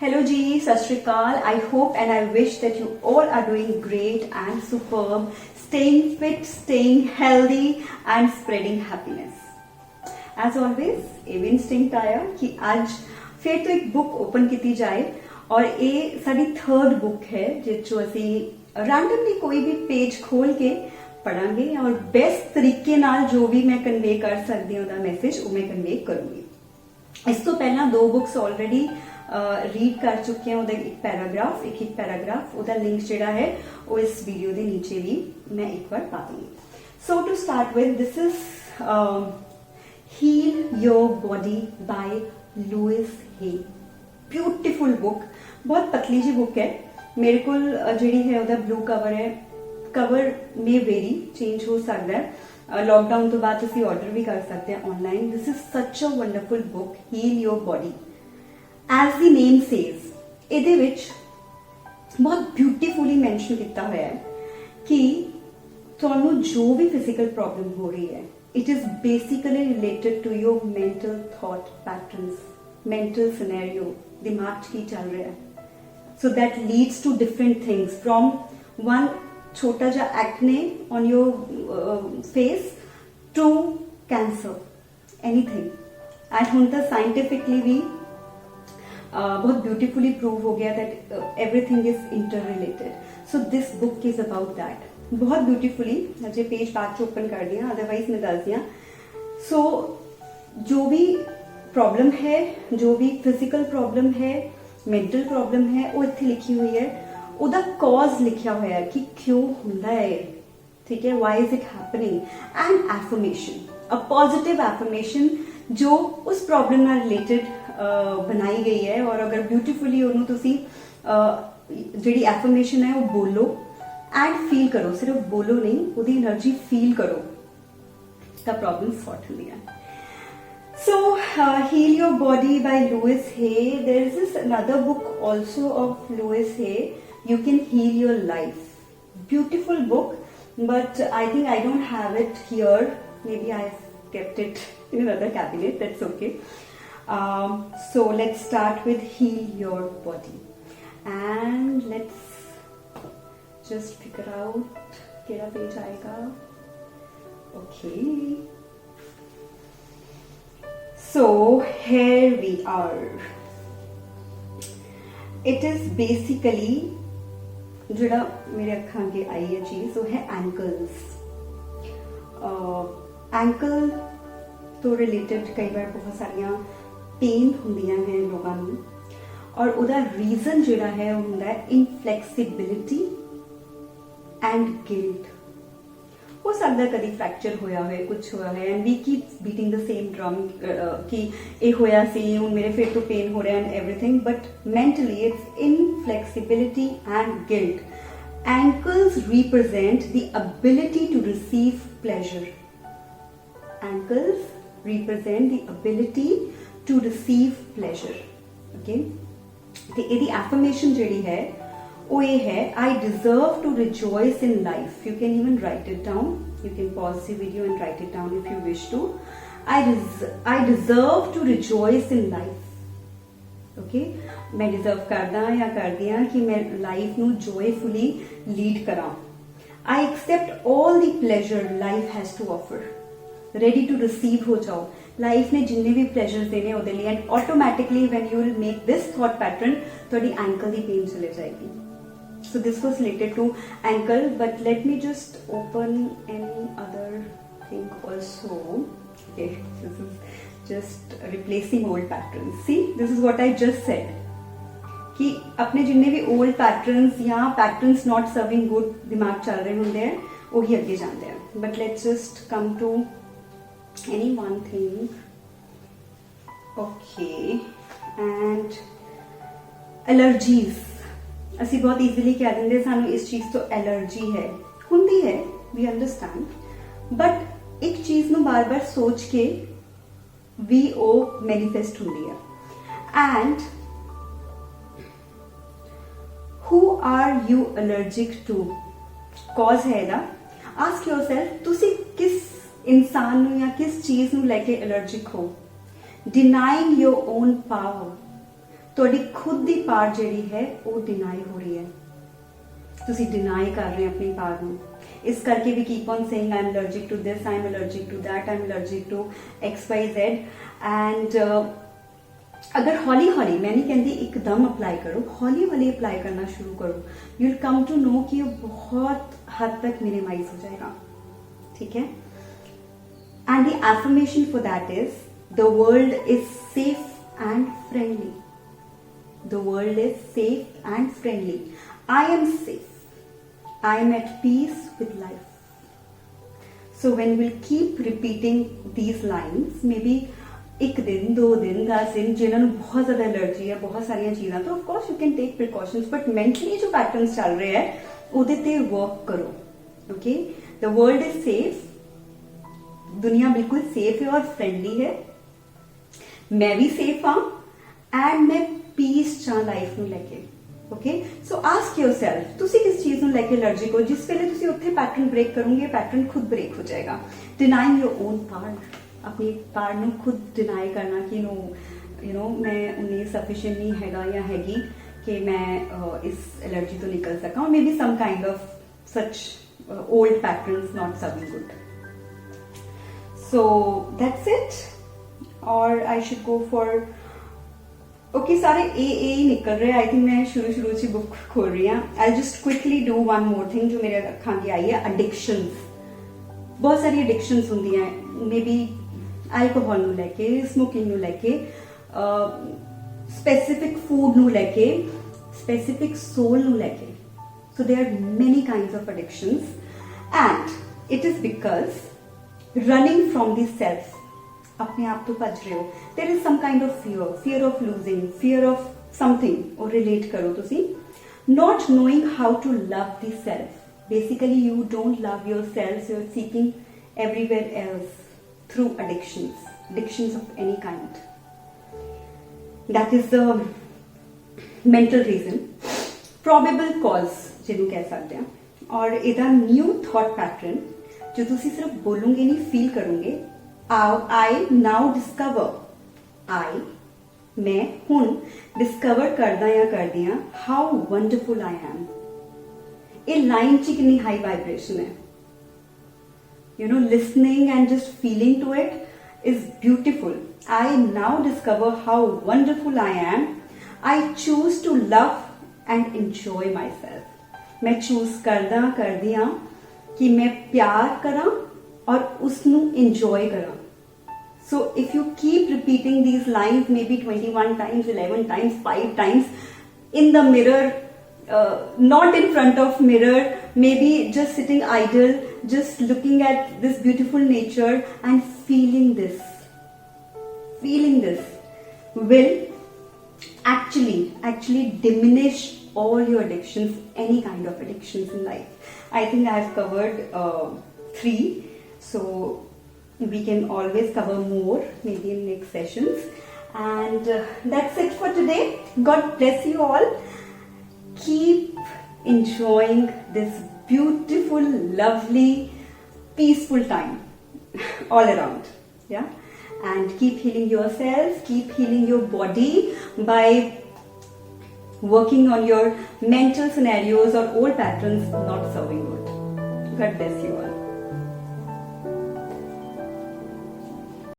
Hello Ji, Sat Shri Akal. I hope and I wish that you all are doing great and superb, staying fit, staying healthy and spreading happiness. As always, ਇਹ instinct ਆਇਆ कि आज फिर तो एक book open की जाए और ये साड़ी थर्ड बुक है जिस असी रैंडमली कोई भी पेज खोल के पढ़ांगे और बेस्ट तरीके नाल जो भी मैं कन्वे कर सकती हूँ मैसेज वो मैं कन्वे करूंगी। इस तो पहला दो बुक्स ऑलरेडी रीड कर चुके हैं ਉਹਦਾ एक पैराग्राफ ਉਹਦਾ लिंक ਜਿਹੜਾ है वो इस वीडियो के नीचे भी मैं एक बार पा दूंगी। So to start with this is Heal your Body by Louise Hay. Beautiful book, बहुत पतली जी बुक है। मेरे को जी है ਉਹਦਾ ब्लू कवर है, कवर में वेरी चेंज हो सकता है। लॉकडाउन तो बाद तुसी ऑर्डर भी कर सकते हैं online. This is such a wonderful book, heal your body. As the name says ਇਹਦੇ ਵਿੱਚ बहुत ब्यूटीफुली मैंशन किया हुआ है कि ਤੁਹਾਨੂੰ जो भी फिजिकल प्रॉब्लम हो रही है it is basically related to your mental thought patterns, mental scenario, दिमाग की चल रहा है। So that leads to different things from one छोटा जा acne on your face to cancer, anything. And हुण तो साइंटिफिकली भी बहुत ब्यूटीफुली प्रूव हो गया that everything is interrelated. So this book is about that. बहुत ब्यूटीफुली अजय पेज बाद से ओपन कर दिया, अदरवाइज मैं दस दिया। सो जो भी प्रॉब्लम है, जो भी फिजिकल प्रॉब्लम है, मेंटल प्रॉब्लम है, वो इतनी लिखी हुई है। ਉਹਦਾ कॉज लिखा हुआ है कि क्यों होता है, ठीक है, why is it happening. And affirmation, a positive affirmation जो उस प्रॉब्लम ਨਾਲ रिलेटेड बनाई गई है। और अगर ब्यूटीफुली ਉਹਨੂੰ ਤੁਸੀਂ ਜਿਹੜੀ एफर्मेशन है वो बोलो एंड फील करो, सिर्फ बोलो नहीं, ਉਹਦੀ एनर्जी फील करो ਤਾਂ प्रॉब्लम सॉर्ट ਹੁੰਦੀ है। So Heal Your Body by Louise Hay. There is this another book also of Louise Hay, You Can Heal Your Life. Beautiful book, but I think I don't have it here. Maybe I've kept it in another cabinet, that's okay. So let's start with Heal Your Body and let's just figure out keda page aayega. Okay, so here we are. It is basically ਜਿਹੜਾ ਮੇਰੇ ਅੱਖਾਂ ਅੱਗੇ ਆਈ ਹੈ ਚੀਜ਼ ਉਹ ਹੈ ankles. Ankle ਤੋਂ related ਕਈ ਵਾਰ ਬਹੁਤ ਸਾਰੀਆਂ पेन ਹੁੰਦੀਆਂ ਹੈ ਲੋਕਾਂ ਨੂੰ ਔਰ ਉਹਦਾ ਰੀਜ਼ਨ ਜਿਹੜਾ ਹੈ ਉਹ ਹੁੰਦਾ ਹੈ ਇਨਫਲੈਕਸੀਬਿਲਿਟੀ ਐਂਡ ਗਿਲਟ। हो सकता है कभी फ्रैक्चर होया है, कुछ हुआ है and we keep beating the same drum कि ये होया सी हुण मेरे फिर तो पेन हो रहा है and everything, but mentally it's inflexibility and guilt. Ankles represent the ability to receive pleasure. Ankles represent the ability to receive pleasure. Okay, ते इहदी एफर्मेशन जिहड़ी है वो ये है, I deserve to rejoice in life. You can even write it down, you can pause the video and write it down if you wish to. I deserve to rejoice in life. Okay, मैं deserve करदा या करदी हां कि मैं life नू joyfully lead करा। I accept all the pleasure life has to offer. Ready to receive हो जाओ, लाइफ ने जिन्ने भी प्लेजर देने ਉਹਦੇ ਲਈ and automatically when you will make this thought pattern ਤੁਹਾਡੀ एंकल ਦੀ पेन चले जाएगी। So this was related to ankle, but let me just open any other thing also. Okay, this is just replacing old patterns. See, this is what I just said कि अपने जिन्ने भी old patterns या patterns not serving good दिमाग चल रहे होंगे हैं वो ही आगे जाते हैं। But let's just come to any one thing. Okay, and allergies. ਅਸੀਂ बहुत ईजिली कह देंगे सानू इस चीज तो एलर्जी है, होंदी है, वी अंडरस्टैंड, बट एक चीज नू बार बार सोच के भी वो मैनिफेस्ट होंदी है। And who are you allergic to? Cause है ना, आस्क योरसेल्फ तुसी किस इंसान नू या किस चीज नू लेके एलर्जिक हो। डिनाइंग योर ओन पावर, ਤੁਹਾਡੀ ਖੁਦ ਦੀ ਪਾਰ ਜਿਹੜੀ ਹੈ ਉਹ ਡਿਨਾਈ ਹੋ ਰਹੀ ਹੈ, ਤੁਸੀਂ ਡਿਨਾਈ ਕਰ ਰਹੇ ਹੋ ਆਪਣੀ ਪਾਰ ਨੂੰ। ਇਸ ਕਰਕੇ we keep on saying I am allergic to this, I am allergic to that, I am allergic to XYZ। And अगर हौली हौली, मैं नहीं कहती एकदम अप्लाई करो, हौली हौली अप्लाई करना शुरू करो, you will come to know कि ये बहुत हद तक मिनिमाइज हो जाएगा, ठीक है। And the affirmation for that is the world is safe and friendly, the world is safe and friendly, I am safe, I am at peace with life. So when will keep repeating these lines, maybe एक दिन, 2 दिन, 10 दिन, जिन्होंने बहुत ज्यादा allergy है, बहुत सारिया चीज़ा, तो of course you can take precautions, but mentally जो पैटर्न्स चल रहे हैं उहदे ते वर्क करो, okay. The world is safe, दुनिया बिल्कुल सेफ है और फ्रेंडली है, मैं भी सेफ हाँ, एंड मैं पीस चाह लाइफ नूं लैके, ओके। सो आस्क योरसेल्फ, तुसी किस चीज़ नूं लैके एलर्जिक हो, जिस वेले तुसी उत्थे पैटर्न ब्रेक करोगे, पैटर्न खुद ब्रेक हो जाएगा। डिनाइंग योर ओन पार्ट, अपनी पार ਨੂੰ खुद डिनाई करना कि नो यू नो मैं उन्नी सफिशिएंट नहीं हैगा या हैगी कि मैं इस एलर्जी तो निकल सका, maybe some kind of such old patterns not serving good. So that's it, और I should go for okay, सारे ए ही निकल रहे। आई थिंक मैं शुरू से बुक खोल रही हूँ। I just quickly do one more thing जो मेरे अखां की आई है, एडिक्शंस। बहुत सारी एडिक्शंस होंगी हैं, मे बी एल्कोहल ਨੂੰ ਲੈ ਕੇ, ਸਮੋਕਿੰਗ ਨੂੰ ਲੈ ਕੇ, स्पेसिफिक फूड ਨੂੰ ਲੈ ਕੇ, स्पेसिफिक सोल ਨੂੰ ਲੈ ਕੇ। So there are many kinds of addictions, and it is because running from the self, अपने आप तो भज रहे हो, there is some kind of fear of losing, fear of something, और relate करो तुसी, not knowing how to love the self. Basically you don't love yourself, so you're seeking everywhere else through addictions of any kind. That is the mental reason, probable cause जिन्हों कह सकते हैं। और इधर new thought pattern जो तुसी सिर्फ बोलोगे नहीं, फील करोगे। आई नाउ डिस्कवर, आई मैं हुण डिस्कवर करदा या करदी हां हाउ वंडरफुल आई एम। ये लाइन च कितनी हाई वाइब्रेशन है, you know, listening and just feeling to it is beautiful. I now discover how wonderful I am. I choose to love and enjoy myself. मैं choose करदी हाँ कि मैं प्यार करा और उसनू enjoy करा। So if you keep repeating these lines maybe 21 times, 11 times, 5 times in the mirror, not in front of mirror, maybe just sitting idle, just looking at this beautiful nature and feeling this will actually diminish all your addictions, any kind of addictions in life. I think I have covered 3, so we can always cover more maybe in next sessions. And that's it for today. God bless you all. Keep enjoying this beautiful, lovely, peaceful time all around, yeah. And keep healing yourself, keep healing your body by working on your mental scenarios or old patterns not serving good. God bless you all.